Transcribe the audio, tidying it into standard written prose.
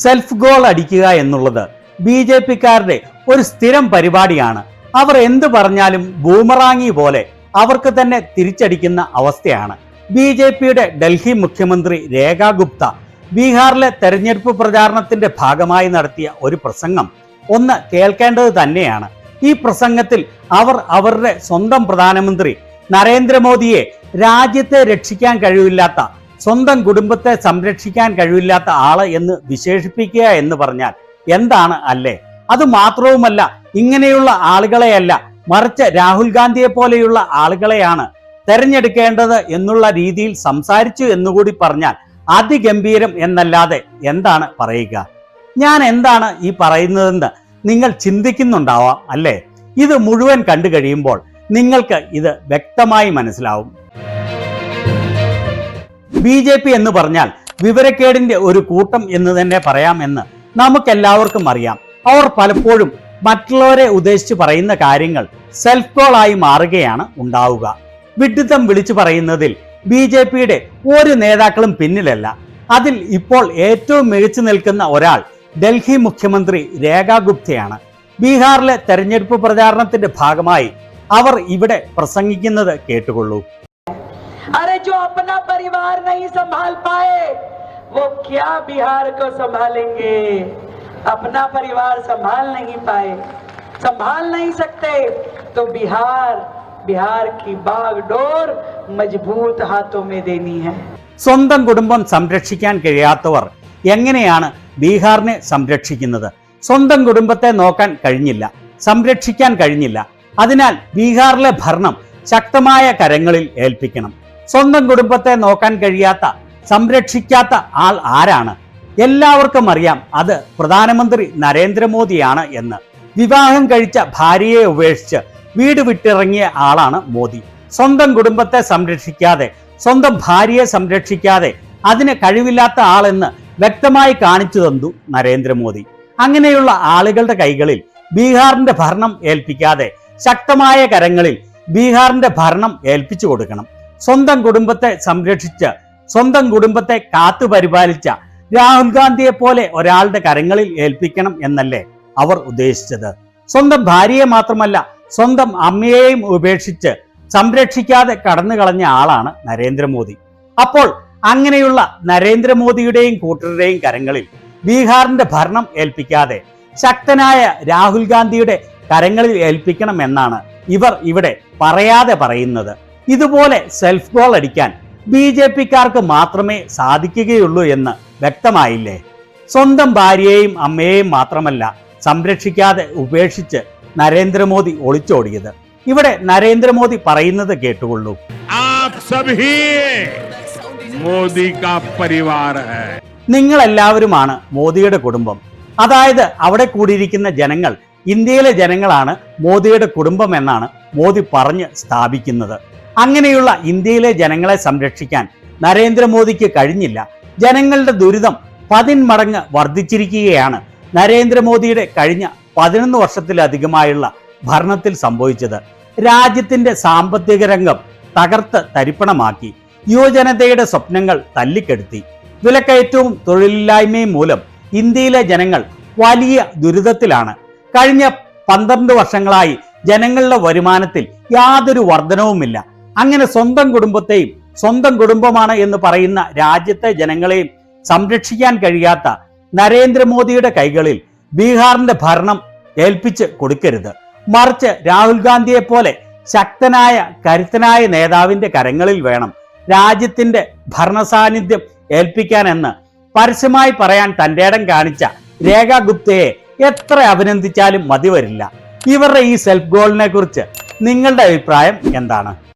Self goal അടിക്കുക എന്നുള്ളത് ബി.ജെ.പിക്കാരുടെ ഒരു സ്ഥിരം പരിപാടിയാണ്. അവർ എന്ത് പറഞ്ഞാലും ബൂമറാങ്ങി പോലെ അവർക്ക് തന്നെ തിരിച്ചടിക്കുന്ന അവസ്ഥയാണ്. ബി.ജെ.പിയുടെ ഡൽഹി മുഖ്യമന്ത്രി രേഖാ ഗുപ്ത ബീഹാറിലെ തെരഞ്ഞെടുപ്പ് പ്രചാരണത്തിന്റെ ഭാഗമായി നടത്തിയ ഒരു പ്രസംഗം ഒന്ന് കേൾക്കേണ്ടത് തന്നെയാണ്. ഈ പ്രസംഗത്തിൽ അവർ അവരുടെ സ്വന്തം പ്രധാനമന്ത്രി നരേന്ദ്രമോദിയെ രാജ്യത്തെ രക്ഷിക്കാൻ കഴിവില്ലാത്ത, സ്വന്തം കുടുംബത്തെ സംരക്ഷിക്കാൻ കഴിവില്ലാത്ത ആള് എന്ന് വിശേഷിപ്പിക്കുക എന്ന് പറഞ്ഞാൽ എന്താണ് അല്ലേ? അത് മാത്രവുമല്ല, ഇങ്ങനെയുള്ള ആളുകളെയല്ല, മറിച്ച് രാഹുൽ ഗാന്ധിയെ പോലെയുള്ള ആളുകളെയാണ് തെരഞ്ഞെടുക്കേണ്ടത് എന്നുള്ള രീതിയിൽ സംസാരിച്ചു എന്നുകൂടി പറഞ്ഞാൽ അതിഗംഭീരം എന്നല്ലാതെ എന്താണ് പറയുക? ഞാൻ എന്താണ് ഈ പറയുന്നതെന്ന് നിങ്ങൾ ചിന്തിക്കുന്നുണ്ടാവാം അല്ലേ? ഇത് മുഴുവൻ കണ്ടു കഴിയുമ്പോൾ നിങ്ങൾക്ക് ഇത് വ്യക്തമായി മനസ്സിലാവും. ബി.ജെ.പി എന്ന് പറഞ്ഞാൽ വിവരക്കേടിന്റെ ഒരു കൂട്ടം എന്ന് തന്നെ പറയാമെന്ന് നമുക്കെല്ലാവർക്കും അറിയാം. അവർ പലപ്പോഴും മറ്റുള്ളവരെ ഉദ്ദേശിച്ച് പറയുന്ന കാര്യങ്ങൾ സെൽഫ് ഗോളായി മാറുകയാണ് ഉണ്ടാവുക. വിഡ്ഢിത്തം വിളിച്ചു പറയുന്നതിൽ ബി.ജെ.പിയുടെ ഒരു നേതാക്കളും പിന്നിലല്ല. അതിൽ ഇപ്പോൾ ഏറ്റവും മികച്ചു നിൽക്കുന്ന ഒരാൾ ഡൽഹി മുഖ്യമന്ത്രി രേഖാ ഗുപ്തയാണ്. ബീഹാറിലെ തെരഞ്ഞെടുപ്പ് പ്രചാരണത്തിന്റെ ഭാഗമായി അവർ ഇവിടെ പ്രസംഗിക്കുന്നത് കേട്ടുകൊള്ളൂ. अरे जो अपना परिवार नहीं संभाल पाए वो क्या बिहार को संभालेंगे? अपना परिवार संभाल नहीं पाए, संभाल नहीं सकते तो बिहार की बागडोर मजबूत हाथों में देनी है. സ്വന്തം കുടുംബം സംരക്ഷിക്കാൻ കഴിയാത്തവർ എങ്ങനെയാണ് ബീഹാറിനെ സംരക്ഷിക്കുന്നത്? സ്വന്തം കുടുംബത്തെ നോക്കാൻ കഴിഞ്ഞില്ല, സംരക്ഷിക്കാൻ കഴിഞ്ഞില്ല. അതിനാൽ ബീഹാറിലെ ഭരണം ശക്തമായ കരങ്ങളിൽ ഏൽപ്പിക്കണം. സ്വന്തം കുടുംബത്തെ നോക്കാൻ കഴിയാത്ത, സംരക്ഷിക്കാത്ത ആൾ ആരാണ്? എല്ലാവർക്കും അറിയാം, അത് പ്രധാനമന്ത്രി നരേന്ദ്രമോദിയാണ് എന്ന്. വിവാഹം കഴിച്ച ഭാര്യയെ ഉപേക്ഷിച്ച് വീട് വിട്ടിറങ്ങിയ ആളാണ് മോദി. സ്വന്തം കുടുംബത്തെ സംരക്ഷിക്കാതെ, സ്വന്തം ഭാര്യയെ സംരക്ഷിക്കാതെ അതിന് കഴിവില്ലാത്ത ആളെന്ന് വ്യക്തമായി കാണിച്ചു തന്നു നരേന്ദ്രമോദി. അങ്ങനെയുള്ള ആളുകളുടെ കൈകളിൽ ബീഹാറിന്റെ ഭരണം ഏൽപ്പിക്കാതെ ശക്തമായ കരങ്ങളിൽ ബീഹാറിന്റെ ഭരണം ഏൽപ്പിച്ചു കൊടുക്കണം. സ്വന്തം കുടുംബത്തെ സംരക്ഷിച്ച്, സ്വന്തം കുടുംബത്തെ കാത്തു പരിപാലിച്ച രാഹുൽ ഗാന്ധിയെ പോലെ ഒരാളുടെ കരങ്ങളിൽ ഏൽപ്പിക്കണം എന്നല്ലേ അവർ ഉദ്ദേശിച്ചത്? സ്വന്തം ഭാര്യയെ മാത്രമല്ല, സ്വന്തം അമ്മയെയും ഉപേക്ഷിച്ച് സംരക്ഷിക്കാതെ കടന്നു കളഞ്ഞ ആളാണ് നരേന്ദ്രമോദി. അപ്പോൾ അങ്ങനെയുള്ള നരേന്ദ്രമോദിയുടെയും കൂട്ടരുടെയും കരങ്ങളിൽ ബീഹാറിന്റെ ഭരണം ഏൽപ്പിക്കാതെ ശക്തനായ രാഹുൽ ഗാന്ധിയുടെ കരങ്ങളിൽ ഏൽപ്പിക്കണം എന്നാണ് ഇവർ ഇവിടെ പറയാതെ പറയുന്നത്. ഇതുപോലെ സെൽഫ് ഗോൾ അടിക്കാൻ ബി.ജെ.പിക്കാർക്ക് മാത്രമേ സാധിക്കുകയുള്ളൂ എന്ന് വ്യക്തമായില്ലേ? സ്വന്തം ഭാര്യയെയും അമ്മയെയും മാത്രമല്ല സംരക്ഷിക്കാതെ ഉപേക്ഷിച്ച് നരേന്ദ്രമോദി ഒളിച്ചോടിയത്. ഇവിടെ നരേന്ദ്രമോദി പറയുന്നത് കേട്ടുകൊള്ളൂ. നിങ്ങളെല്ലാവരുമാണ് മോദിയുടെ കുടുംബം. അതായത് അവിടെ കൂടിയിരിക്കുന്ന ജനങ്ങൾ ഇന്ത്യയിലെ ജനങ്ങളാണ് മോദിയുടെ കുടുംബം എന്നാണ് മോദി പറഞ്ഞ് സ്ഥാപിക്കുന്നത്. അങ്ങനെയുള്ള ഇന്ത്യയിലെ ജനങ്ങളെ സംരക്ഷിക്കാൻ നരേന്ദ്രമോദിക്ക് കഴിഞ്ഞില്ല. ജനങ്ങളുടെ ദുരിതം 10 മടങ്ങ് വർദ്ധിച്ചിരിക്കുകയാണ് നരേന്ദ്രമോദിയുടെ കഴിഞ്ഞ 11 വർഷത്തിലധികമായുള്ള ഭരണത്തിൽ സംഭവിച്ചത്. രാജ്യത്തിന്റെ സാമ്പത്തിക രംഗം തകർത്ത് തരിപ്പണമാക്കി. യുവജനതയുടെ സ്വപ്നങ്ങൾ തല്ലിക്കെടുത്തി. വിലക്കയറ്റവും തൊഴിലില്ലായ്മയും മൂലം ഇന്ത്യയിലെ ജനങ്ങൾ വലിയ ദുരിതത്തിലാണ്. കഴിഞ്ഞ 12 വർഷങ്ങളായി ജനങ്ങളുടെ വരുമാനത്തിൽ യാതൊരു വർധനവുമില്ല. അങ്ങനെ സ്വന്തം കുടുംബത്തെയും, സ്വന്തം കുടുംബമാണ് എന്ന് പറയുന്ന രാജ്യത്തെ ജനങ്ങളെയും സംരക്ഷിക്കാൻ കഴിയാത്ത നരേന്ദ്രമോദിയുടെ കൈകളിൽ ബീഹാറിന്റെ ഭരണം ഏൽപ്പിച്ച് കൊടുക്കരുത്. മറിച്ച് രാഹുൽ ഗാന്ധിയെ പോലെ ശക്തനായ, കരുത്തനായ നേതാവിന്റെ കരങ്ങളിൽ വേണം രാജ്യത്തിന്റെ ഭരണ സാന്നിധ്യം ഏൽപ്പിക്കാനെന്ന് പരസ്യമായി പറയാൻ തന്റെ ഇടം കാണിച്ച രേഖാ ഗുപ്തയെ എത്ര അഭിനന്ദിച്ചാലും മതി വരില്ല. ഇവരുടെ ഈ സെൽഫ് ഗോളിനെ കുറിച്ച് നിങ്ങളുടെ അഭിപ്രായം എന്താണ്?